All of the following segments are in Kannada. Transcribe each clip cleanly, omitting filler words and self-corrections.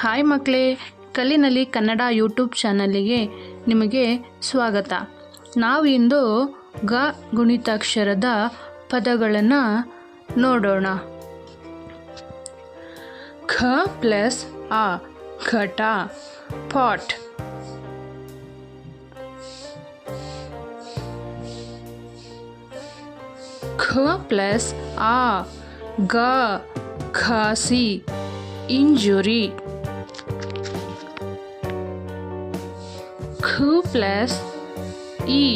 ಹಾಯ್ ಮಕ್ಕಳೇ, ಕಲಿನಲ್ಲಿ ಕನ್ನಡ ಯೂಟ್ಯೂಬ್ ಚಾನಲಿಗೆ ನಿಮಗೆ ಸ್ವಾಗತ. ನಾವಿಂದು ಗ ಗುಣಿತಾಕ್ಷರದ ಪದಗಳನ್ನು ನೋಡೋಣ. ಖ ಪ್ಲಸ್ ಆ ಘಟ, ಪಾಟ್. ಖ ಪ್ಲಸ್ ಆ ಗ ಘಾಸಿ, ಇಂಜುರಿ. ಖ ಪ್ಲಸ್ ಈ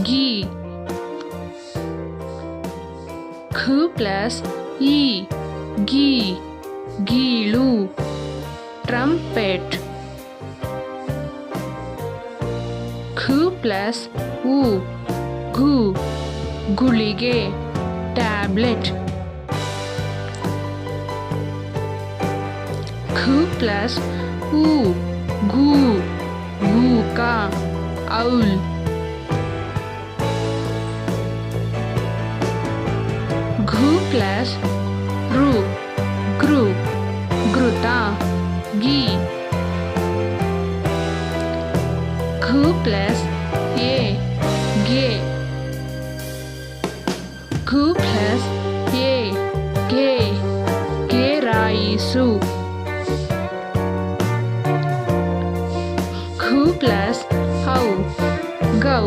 ಗಿ, ಖ ಪ್ಲಸ್ ಈ ಗಿ ಗೀಳು, ಟ್ರಂಪೆಟ್. ಖ ಪ್ಲಸ್ ಉ ಗು ಗುಳಿಗೆ, ಟ್ಯಾಬ್ಲೆಟ್. ಖ ಪ್ಲಸ್ ಉ ಗು ಗೂಕ, ಔಲ್. ಘು ಪ್ಲಸ್ ರು ಗೃ ಘೃತ, ಗೀ. ಘ ಪ್ಲಸ್ ಎ ಗೆ, ಘ ಪ್ಲಸ್ ಎ ಗೆ ಗೇರಾಯಿಸು. ಘ ಪ್ಲಸ್ ಔ ಗೌ